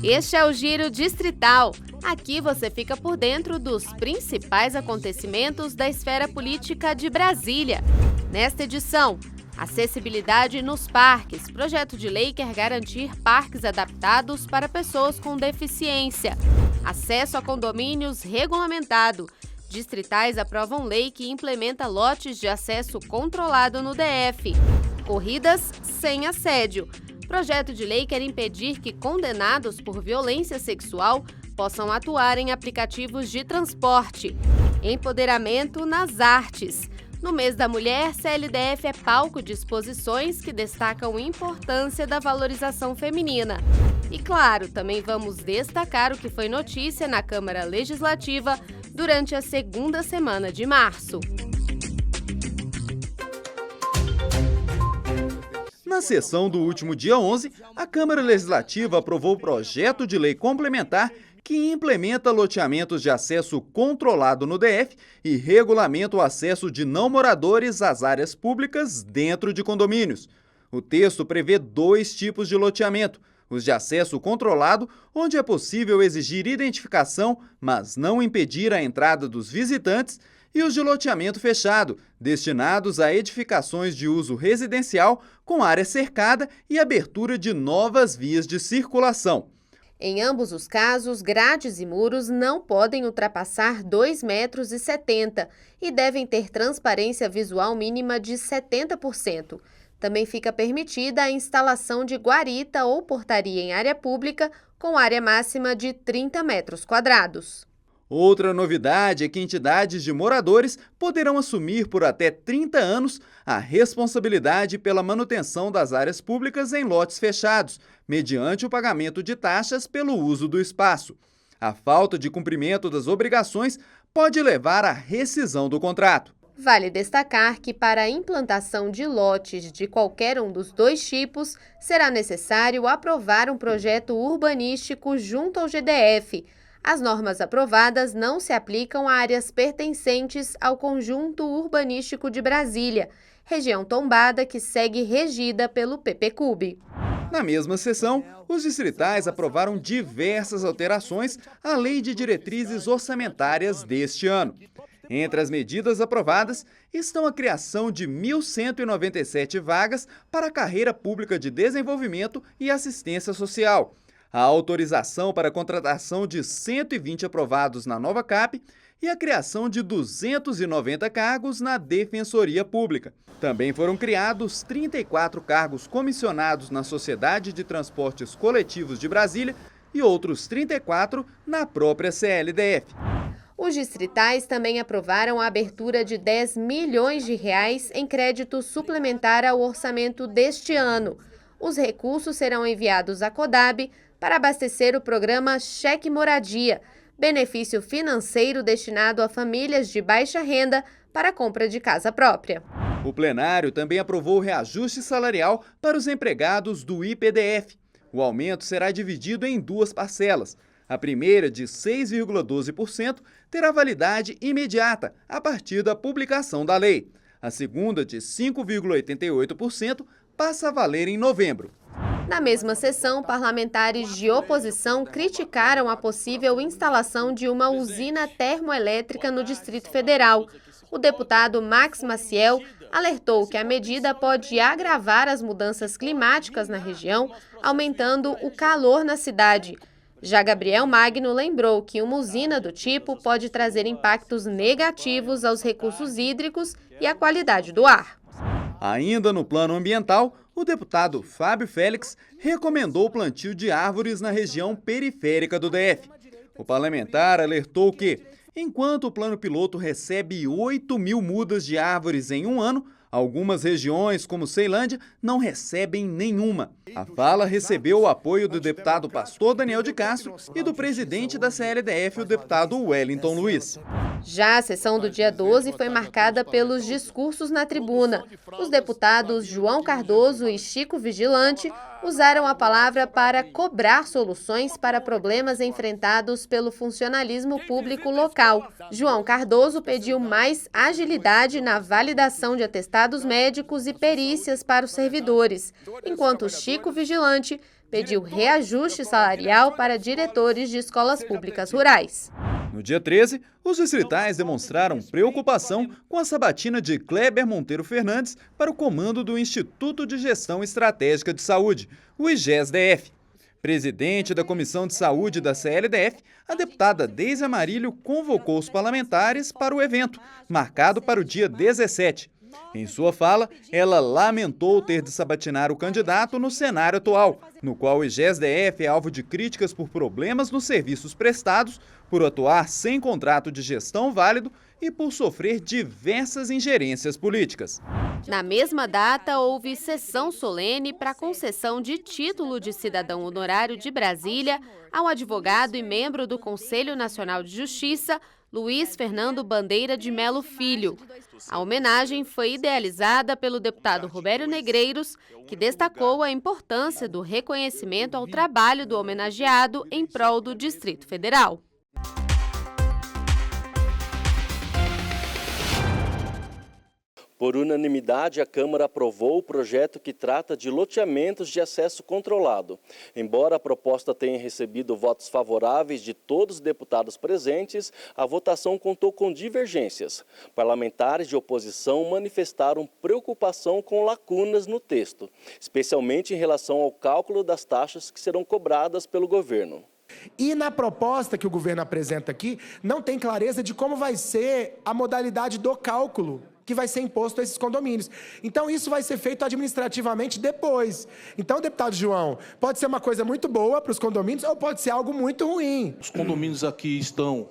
Este é o Giro Distrital. Aqui você fica por dentro dos principais acontecimentos da esfera política de Brasília. Nesta edição, acessibilidade nos parques. Projeto de lei quer garantir parques adaptados para pessoas com deficiência. Acesso a condomínios regulamentado. Distritais aprovam lei que implementa lotes de acesso controlado no DF. Corridas sem assédio. Projeto de lei quer impedir que condenados por violência sexual possam atuar em aplicativos de transporte. Empoderamento nas artes. No mês da mulher, CLDF é palco de exposições que destacam a importância da valorização feminina. E claro, também vamos destacar o que foi notícia na Câmara Legislativa durante a segunda semana de março. Na sessão do último dia 11, a Câmara Legislativa aprovou o projeto de lei complementar que implementa loteamentos de acesso controlado no DF e regulamenta o acesso de não moradores às áreas públicas dentro de condomínios. O texto prevê 2 tipos de loteamento: os de acesso controlado, onde é possível exigir identificação, mas não impedir a entrada dos visitantes, e os de loteamento fechado, destinados a edificações de uso residencial com área cercada e abertura de novas vias de circulação. Em ambos os casos, grades e muros não podem ultrapassar 2,70 metros e devem ter transparência visual mínima de 70%. Também fica permitida a instalação de guarita ou portaria em área pública com área máxima de 30 metros quadrados. Outra novidade é que entidades de moradores poderão assumir por até 30 anos a responsabilidade pela manutenção das áreas públicas em lotes fechados, mediante o pagamento de taxas pelo uso do espaço. A falta de cumprimento das obrigações pode levar à rescisão do contrato. Vale destacar que para a implantação de lotes de qualquer um dos 2 tipos, será necessário aprovar um projeto urbanístico junto ao GDF. As normas aprovadas não se aplicam a áreas pertencentes ao Conjunto Urbanístico de Brasília, região tombada que segue regida pelo PPCub. Na mesma sessão, os distritais aprovaram diversas alterações à Lei de Diretrizes Orçamentárias deste ano. Entre as medidas aprovadas estão a criação de 1.197 vagas para a carreira pública de desenvolvimento e assistência social, a autorização para a contratação de 120 aprovados na nova CAP e a criação de 290 cargos na Defensoria Pública. Também foram criados 34 cargos comissionados na Sociedade de Transportes Coletivos de Brasília e outros 34 na própria CLDF. Os distritais também aprovaram a abertura de R$10 milhões em crédito suplementar ao orçamento deste ano. Os recursos serão enviados à CODAB para abastecer o programa Cheque Moradia, benefício financeiro destinado a famílias de baixa renda para a compra de casa própria. O plenário também aprovou o reajuste salarial para os empregados do IPDF. O aumento será dividido em 2 parcelas. A primeira, de 6,12%, terá validade imediata a partir da publicação da lei. A segunda, de 5,88%, passa a valer em novembro. Na mesma sessão, parlamentares de oposição criticaram a possível instalação de uma usina termoelétrica no Distrito Federal. O deputado Max Maciel alertou que a medida pode agravar as mudanças climáticas na região, aumentando o calor na cidade. Já Gabriel Magno lembrou que uma usina do tipo pode trazer impactos negativos aos recursos hídricos e à qualidade do ar. Ainda no plano ambiental, o deputado Fábio Félix recomendou o plantio de árvores na região periférica do DF. O parlamentar alertou que, enquanto o plano piloto recebe 8.000 mudas de árvores em um ano, algumas regiões, como Ceilândia, não recebem nenhuma. A fala recebeu o apoio do deputado Pastor Daniel de Castro e do presidente da CLDF, o deputado Wellington Luiz. Já a sessão do dia 12 foi marcada pelos discursos na tribuna. Os deputados João Cardoso e Chico Vigilante usaram a palavra para cobrar soluções para problemas enfrentados pelo funcionalismo público local. João Cardoso pediu mais agilidade na validação de atestados médicos e perícias para os servidores, enquanto Chico Vigilante pediu reajuste salarial para diretores de escolas públicas rurais. No dia 13, os distritais demonstraram preocupação com a sabatina de Kleber Monteiro Fernandes para o comando do Instituto de Gestão Estratégica de Saúde, o IGES-DF. Presidente da Comissão de Saúde da CLDF, a deputada Deise Amarílio convocou os parlamentares para o evento, marcado para o dia 17. Em sua fala, ela lamentou ter de sabatinar o candidato no cenário atual, no qual o IGES-DF é alvo de críticas por problemas nos serviços prestados, por atuar sem contrato de gestão válido e por sofrer diversas ingerências políticas. Na mesma data, houve sessão solene para concessão de título de cidadão honorário de Brasília ao advogado e membro do Conselho Nacional de Justiça, Luiz Fernando Bandeira de Melo Filho. A homenagem foi idealizada pelo deputado Robério Negreiros, que destacou a importância do reconhecimento ao trabalho do homenageado em prol do Distrito Federal. Por unanimidade, a Câmara aprovou o projeto que trata de loteamentos de acesso controlado. Embora a proposta tenha recebido votos favoráveis de todos os deputados presentes, a votação contou com divergências. Parlamentares de oposição manifestaram preocupação com lacunas no texto, especialmente em relação ao cálculo das taxas que serão cobradas pelo governo. E na proposta que o governo apresenta aqui, não tem clareza de como vai ser a modalidade do cálculo que vai ser imposto a esses condomínios. Então, isso vai ser feito administrativamente depois. Então, deputado João, pode ser uma coisa muito boa para os condomínios ou pode ser algo muito ruim. Os condomínios aqui estão,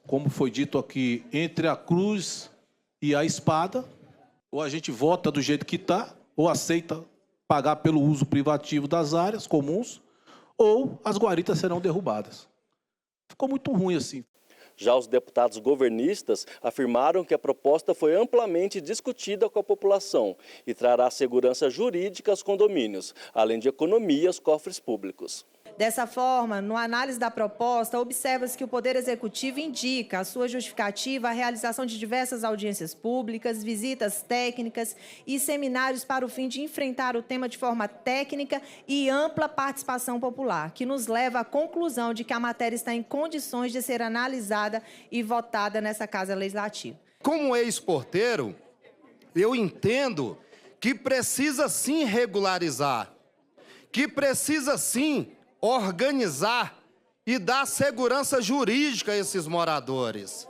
como foi dito aqui, entre a cruz e a espada. Ou a gente vota do jeito que está, ou aceita pagar pelo uso privativo das áreas comuns, ou as guaritas serão derrubadas. Ficou muito ruim assim. Já os deputados governistas afirmaram que a proposta foi amplamente discutida com a população e trará segurança jurídica aos condomínios, além de economia aos cofres públicos. Dessa forma, na análise da proposta, observa-se que o Poder Executivo indica a sua justificativa a realização de diversas audiências públicas, visitas técnicas e seminários para o fim de enfrentar o tema de forma técnica e ampla participação popular, que nos leva à conclusão de que a matéria está em condições de ser analisada e votada nessa Casa Legislativa. Como ex-porteiro, eu entendo que precisa sim regularizar, que precisa sim organizar e dar segurança jurídica a esses moradores.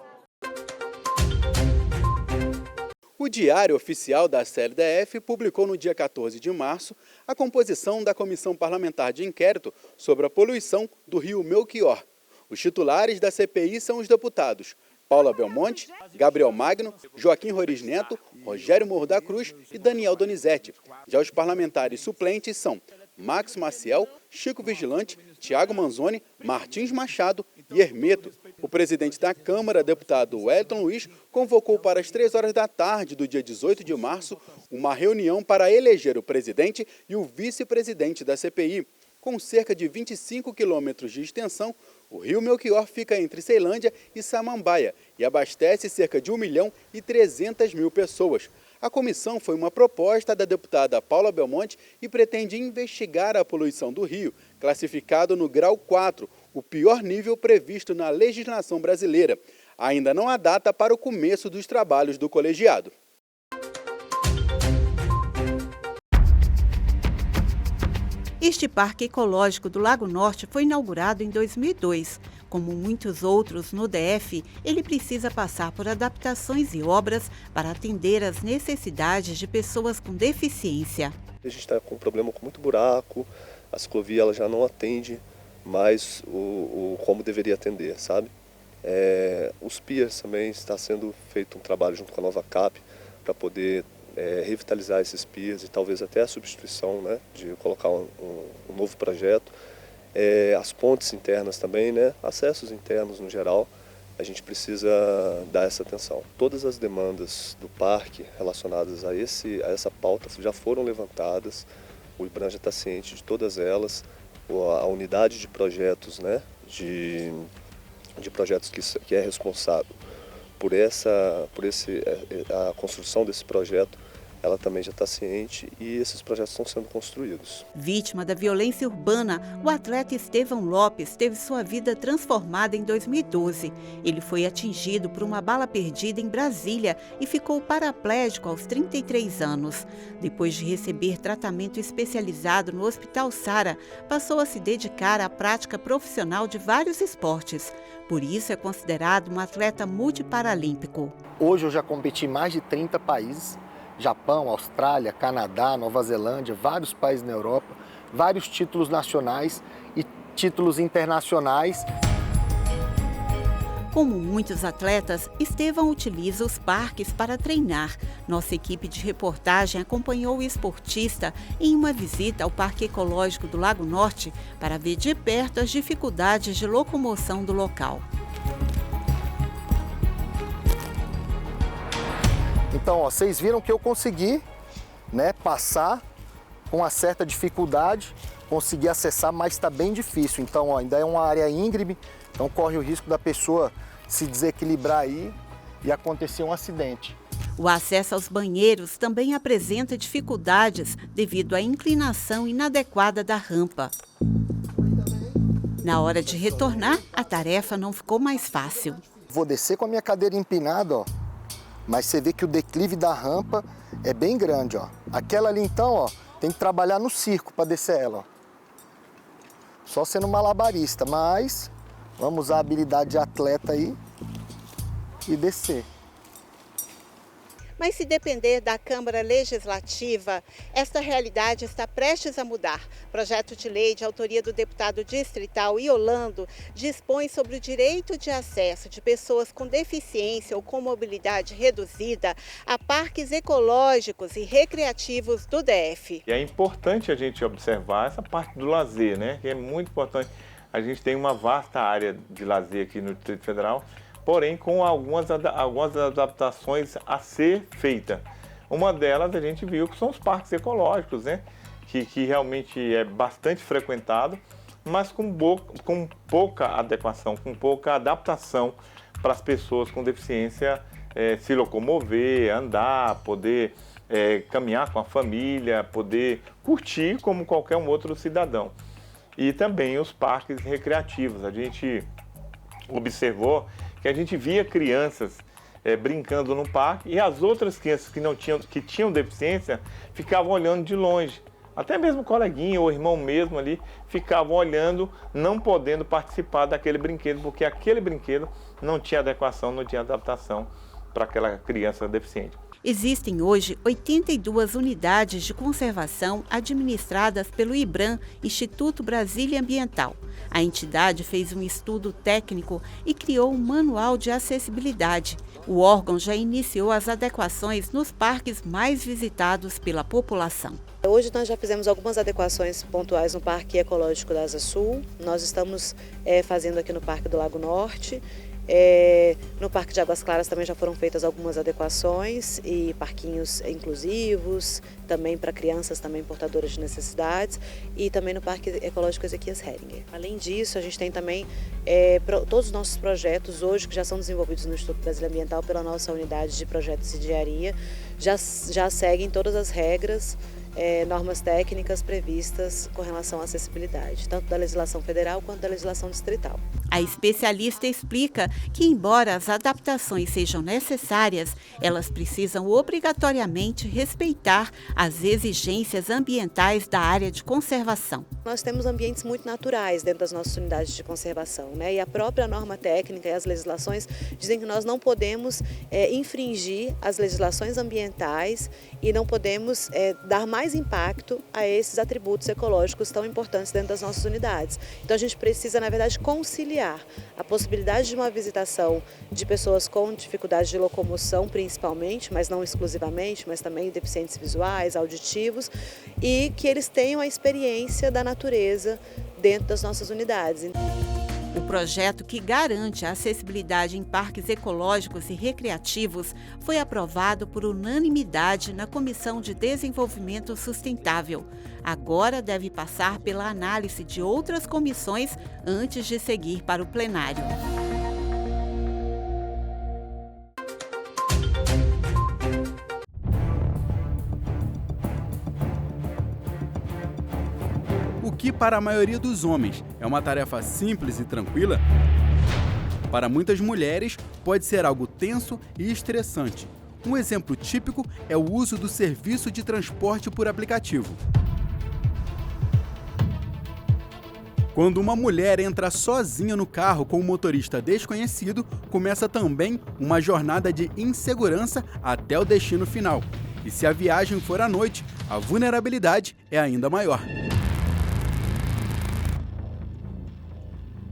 O Diário Oficial da CLDF publicou no dia 14 de março a composição da Comissão Parlamentar de Inquérito sobre a poluição do rio Melchior. Os titulares da CPI são os deputados Paula Belmonte, Gabriel Magno, Joaquim Roriz Neto, Rogério Morro da Cruz e Daniel Donizete. Já os parlamentares suplentes são Max Maciel, Chico Vigilante, Tiago Manzoni, Martins Machado e Hermeto. O presidente da Câmara, deputado Wellington Luiz, convocou para as 3 horas da tarde do dia 18 de março uma reunião para eleger o presidente e o vice-presidente da CPI. Com cerca de 25 quilômetros de extensão, o rio Melchior fica entre Ceilândia e Samambaia e abastece cerca de 1.300.000 pessoas. A comissão foi uma proposta da deputada Paula Belmonte e pretende investigar a poluição do rio, classificado no grau 4, o pior nível previsto na legislação brasileira. Ainda não há data para o começo dos trabalhos do colegiado. Este Parque Ecológico do Lago Norte foi inaugurado em 2002. Como muitos outros no DF, ele precisa passar por adaptações e obras para atender às necessidades de pessoas com deficiência. A gente está com um problema com muito buraco, a ciclovia ela já não atende mais como deveria atender, sabe? Os piers também está sendo feito um trabalho junto com a Nova Cap para poder revitalizar esses piers e talvez até a substituição, né, de colocar um novo projeto. As pontes internas também, né, acessos internos no geral, a gente precisa dar essa atenção. Todas as demandas do parque relacionadas a essa pauta já foram levantadas, o IBRAM já está ciente de todas elas, a unidade de projetos, né, de projetos que é responsável por a construção desse projeto, ela também já está ciente e esses projetos estão sendo construídos. Vítima da violência urbana, o atleta Estevão Lopes teve sua vida transformada em 2012. Ele foi atingido por uma bala perdida em Brasília e ficou paraplégico aos 33 anos. Depois de receber tratamento especializado no Hospital Sara, passou a se dedicar à prática profissional de vários esportes. Por isso é considerado um atleta multiparalímpico. Hoje eu já competi em mais de 30 países. Japão, Austrália, Canadá, Nova Zelândia, vários países na Europa, vários títulos nacionais e títulos internacionais. Como muitos atletas, Estevão utiliza os parques para treinar. Nossa equipe de reportagem acompanhou o esportista em uma visita ao Parque Ecológico do Lago Norte para ver de perto as dificuldades de locomoção do local. Então, vocês viram que eu consegui, passar com uma certa dificuldade, consegui acessar, mas está bem difícil. Então, ainda é uma área íngreme, então corre o risco da pessoa se desequilibrar aí e acontecer um acidente. O acesso aos banheiros também apresenta dificuldades devido à inclinação inadequada da rampa. Na hora de retornar, a tarefa não ficou mais fácil. Vou descer com a minha cadeira empinada, ó. Mas você vê que o declive da rampa é bem grande, ó. Aquela ali, então, ó, tem que trabalhar no circo para descer ela, ó. Só sendo malabarista, mas vamos usar a habilidade de atleta aí e descer. Mas se depender da Câmara Legislativa, esta realidade está prestes a mudar. O projeto de lei de autoria do deputado distrital Iolando dispõe sobre o direito de acesso de pessoas com deficiência ou com mobilidade reduzida a parques ecológicos e recreativos do DF. E é importante a gente observar essa parte do lazer, né? Que é muito importante. A gente tem uma vasta área de lazer aqui no Distrito Federal, porém com algumas adaptações a ser feita. Uma delas a gente viu que são os parques ecológicos, né? Que realmente é bastante frequentado, mas com pouca adequação, com pouca adaptação para as pessoas com deficiência se locomover, andar, poder caminhar com a família, poder curtir como qualquer um outro cidadão. E também os parques recreativos. A gente observou que a gente via crianças brincando no parque e as outras crianças que tinham deficiência ficavam olhando de longe. Até mesmo o coleguinha ou irmão mesmo ali ficavam olhando, não podendo participar daquele brinquedo, porque aquele brinquedo não tinha adequação, não tinha adaptação para aquela criança deficiente. Existem hoje 82 unidades de conservação administradas pelo IBRAM, Instituto Brasília Ambiental. A entidade fez um estudo técnico e criou um manual de acessibilidade. O órgão já iniciou as adequações nos parques mais visitados pela população. Hoje nós já fizemos algumas adequações pontuais no Parque Ecológico da Asa Sul. Nós estamos fazendo aqui no Parque do Lago Norte. No Parque de Águas Claras também já foram feitas algumas adequações e parquinhos inclusivos, também para crianças também portadoras de necessidades, e também no Parque Ecológico Ezequias Heringer. Além disso, a gente tem também todos os nossos projetos hoje que já são desenvolvidos no Instituto Brasília Ambiental pela nossa unidade de projetos e engenharia, já seguem todas as regras, normas técnicas previstas com relação à acessibilidade, tanto da legislação federal quanto da legislação distrital. A especialista explica que, embora as adaptações sejam necessárias, elas precisam obrigatoriamente respeitar as exigências ambientais da área de conservação. Nós temos ambientes muito naturais dentro das nossas unidades de conservação, né? E a própria norma técnica e as legislações dizem que nós não podemos infringir as legislações ambientais e não podemos dar mais impacto a esses atributos ecológicos tão importantes dentro das nossas unidades. Então a gente precisa, na verdade, conciliar a possibilidade de uma visitação de pessoas com dificuldade de locomoção, principalmente, mas não exclusivamente, mas também deficientes visuais, auditivos, e que eles tenham a experiência da natureza dentro das nossas unidades. O projeto que garante a acessibilidade em parques ecológicos e recreativos foi aprovado por unanimidade na Comissão de Desenvolvimento Sustentável. Agora deve passar pela análise de outras comissões antes de seguir para o plenário. O que para a maioria dos homens é uma tarefa simples e tranquila, para muitas mulheres pode ser algo tenso e estressante. Um exemplo típico é o uso do serviço de transporte por aplicativo. Quando uma mulher entra sozinha no carro com um motorista desconhecido, começa também uma jornada de insegurança até o destino final. E se a viagem for à noite, a vulnerabilidade é ainda maior.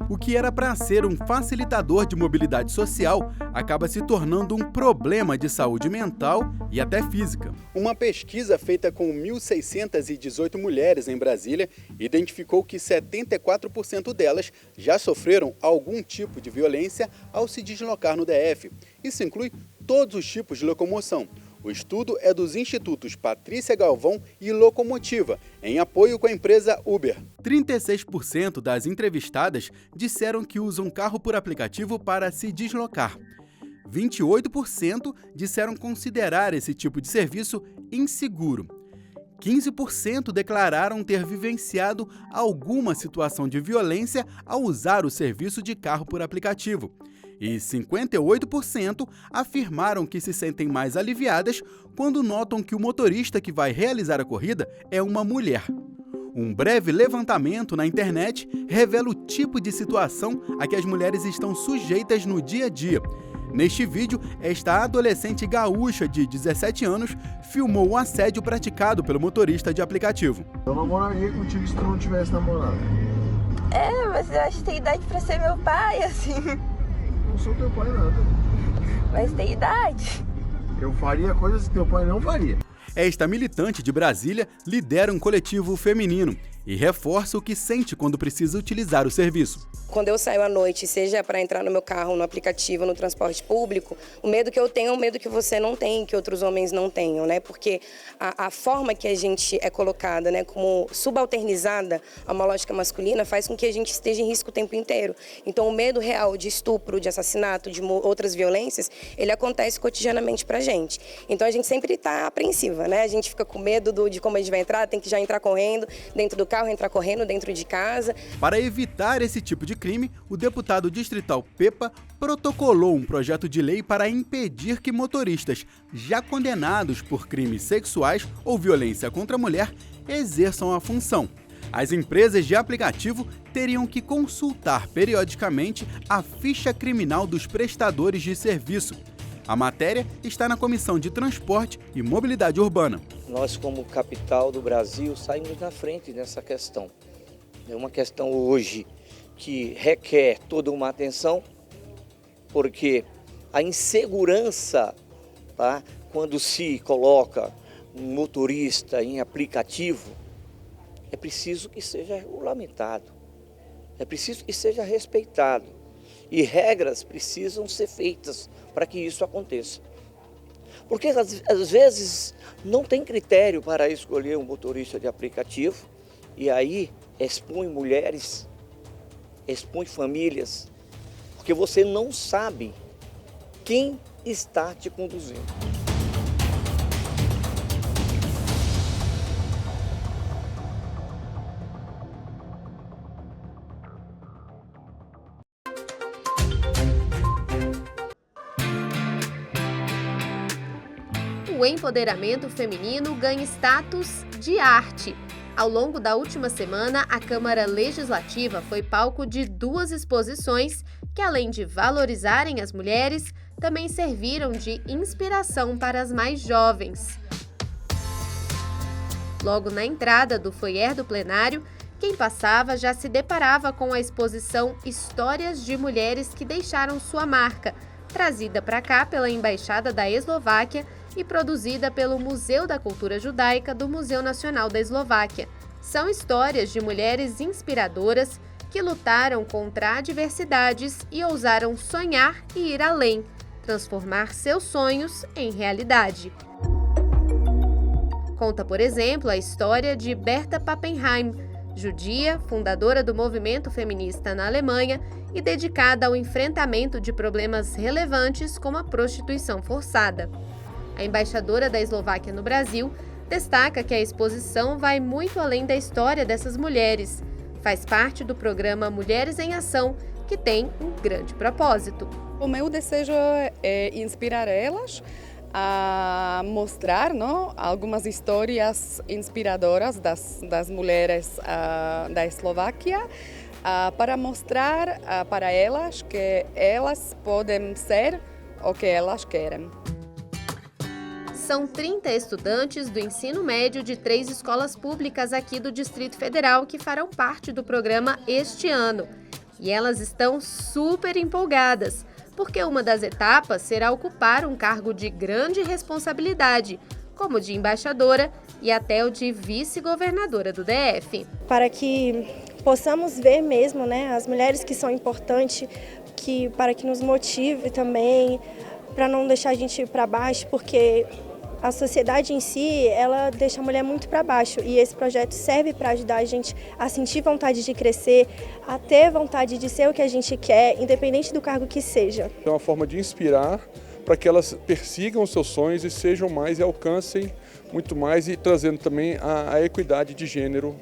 O que era para ser um facilitador de mobilidade social acaba se tornando um problema de saúde mental e até física. Uma pesquisa feita com 1.618 mulheres em Brasília identificou que 74% delas já sofreram algum tipo de violência ao se deslocar no DF. Isso inclui todos os tipos de locomoção. O estudo é dos institutos Patrícia Galvão e Locomotiva, em apoio com a empresa Uber. 36% das entrevistadas disseram que usam carro por aplicativo para se deslocar. 28% disseram considerar esse tipo de serviço inseguro. 15% declararam ter vivenciado alguma situação de violência ao usar o serviço de carro por aplicativo. E 58% afirmaram que se sentem mais aliviadas quando notam que o motorista que vai realizar a corrida é uma mulher. Um breve levantamento na internet revela o tipo de situação a que as mulheres estão sujeitas no dia a dia. Neste vídeo, esta adolescente gaúcha de 17 anos filmou o assédio praticado pelo motorista de aplicativo. Eu namoraria contigo se tu não tivesse namorado. Mas eu acho que tem idade pra ser meu pai, assim. Não sou teu pai nada. Mas tem idade. Eu faria coisas que teu pai não faria. Esta militante de Brasília lidera um coletivo feminino e reforça o que sente quando precisa utilizar o serviço. Quando eu saio à noite, seja para entrar no meu carro, no aplicativo, no transporte público, o medo que eu tenho é o medo que você não tem, que outros homens não tenham, né? Porque a forma que a gente é colocada, né, como subalternizada a uma lógica masculina, faz com que a gente esteja em risco o tempo inteiro. Então, o medo real de estupro, de assassinato, de outras violências, ele acontece cotidianamente pra gente. Então, a gente sempre está apreensiva, né? A gente fica com medo de como a gente vai entrar, tem que já entrar correndo dentro do carro, entrar correndo dentro de casa. Para evitar esse tipo de crime, o deputado distrital Pepa protocolou um projeto de lei para impedir que motoristas já condenados por crimes sexuais ou violência contra a mulher exerçam a função. As empresas de aplicativo teriam que consultar periodicamente a ficha criminal dos prestadores de serviço. A matéria está na Comissão de Transporte e Mobilidade Urbana. Nós, como capital do Brasil, saímos na frente nessa questão. É uma questão hoje que requer toda uma atenção, porque a insegurança, tá, quando se coloca um motorista em aplicativo, é preciso que seja regulamentado, é preciso que seja respeitado e regras precisam ser feitas para que isso aconteça. Porque às vezes não tem critério para escolher um motorista de aplicativo e aí expõe mulheres, expõe famílias, porque você não sabe quem está te conduzindo. O empoderamento feminino ganha status de arte. Ao longo da última semana, a Câmara Legislativa foi palco de 2 exposições que, além de valorizarem as mulheres, também serviram de inspiração para as mais jovens. Logo na entrada do foyer do plenário, quem passava já se deparava com a exposição Histórias de Mulheres que Deixaram Sua Marca, trazida para cá pela Embaixada da Eslováquia e produzida pelo Museu da Cultura Judaica do Museu Nacional da Eslováquia. São histórias de mulheres inspiradoras que lutaram contra adversidades e ousaram sonhar e ir além, transformar seus sonhos em realidade. Conta, por exemplo, a história de Berta Pappenheim, judia, fundadora do movimento feminista na Alemanha e dedicada ao enfrentamento de problemas relevantes como a prostituição forçada. A embaixadora da Eslováquia no Brasil destaca que a exposição vai muito além da história dessas mulheres. Faz parte do programa Mulheres em Ação, que tem um grande propósito. O meu desejo é inspirar elas a mostrar, não, algumas histórias inspiradoras das mulheres da Eslováquia, para mostrar para elas que elas podem ser o que elas querem. São 30 estudantes do ensino médio de 3 escolas públicas aqui do Distrito Federal que farão parte do programa este ano. E elas estão super empolgadas, porque uma das etapas será ocupar um cargo de grande responsabilidade, como de embaixadora e até o de vice-governadora do DF. Para que possamos ver mesmo, né, as mulheres que são importantes, para que nos motive também, para não deixar a gente ir para baixo, porque a sociedade em si, ela deixa a mulher muito para baixo, e esse projeto serve para ajudar a gente a sentir vontade de crescer, a ter vontade de ser o que a gente quer, independente do cargo que seja. É uma forma de inspirar para que elas persigam os seus sonhos e sejam mais e alcancem muito mais, e trazendo também a equidade de gênero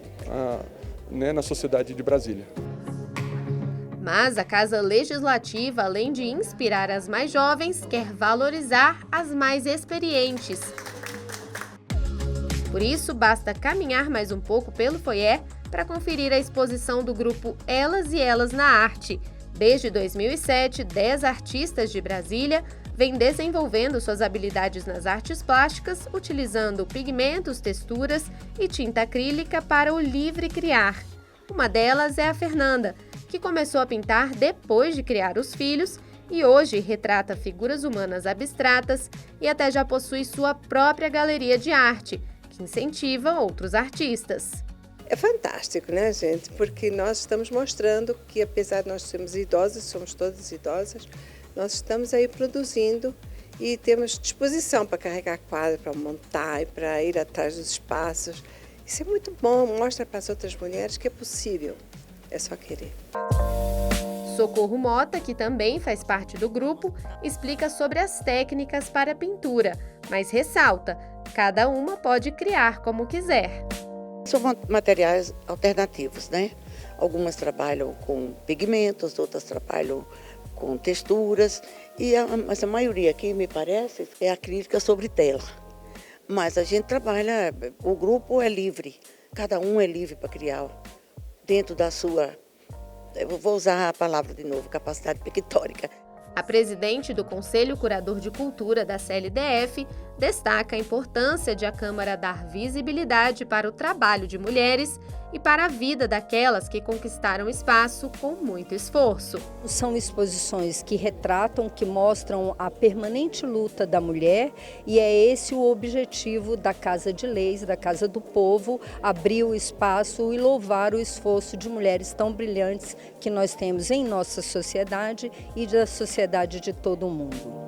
na sociedade de Brasília. Mas a Casa Legislativa, além de inspirar as mais jovens, quer valorizar as mais experientes. Por isso, basta caminhar mais um pouco pelo foyer para conferir a exposição do grupo Elas e Elas na Arte. Desde 2007, 10 artistas de Brasília vêm desenvolvendo suas habilidades nas artes plásticas, utilizando pigmentos, texturas e tinta acrílica para o livre criar. Uma delas é a Fernanda, que começou a pintar depois de criar os filhos e hoje retrata figuras humanas abstratas e até já possui sua própria galeria de arte, que incentiva outros artistas. É fantástico, né, gente? Porque nós estamos mostrando que, apesar de nós sermos idosas, somos todas idosas, nós estamos aí produzindo e temos disposição para carregar quadro, para montar e para ir atrás dos espaços. Isso é muito bom, mostra para as outras mulheres que é possível, é só querer. Socorro Mota, que também faz parte do grupo, explica sobre as técnicas para a pintura, mas ressalta, cada uma pode criar como quiser. São materiais alternativos, né? Algumas trabalham com pigmentos, outras trabalham com texturas, mas a maioria aqui, me parece, é acrílica sobre tela. Mas a gente trabalha, o grupo é livre, cada um é livre para criar dentro da sua, eu vou usar a palavra de novo, capacidade pictórica. A presidente do Conselho Curador de Cultura da CLDF destaca a importância de a Câmara dar visibilidade para o trabalho de mulheres e para a vida daquelas que conquistaram espaço com muito esforço. São exposições que retratam, que mostram a permanente luta da mulher, e é esse o objetivo da Casa de Leis, da Casa do Povo, abrir o espaço e louvar o esforço de mulheres tão brilhantes que nós temos em nossa sociedade e da sociedade de todo o mundo.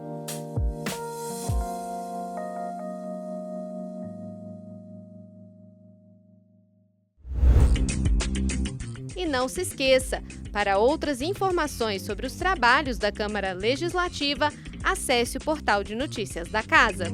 E não se esqueça, para outras informações sobre os trabalhos da Câmara Legislativa, acesse o portal de notícias da Casa.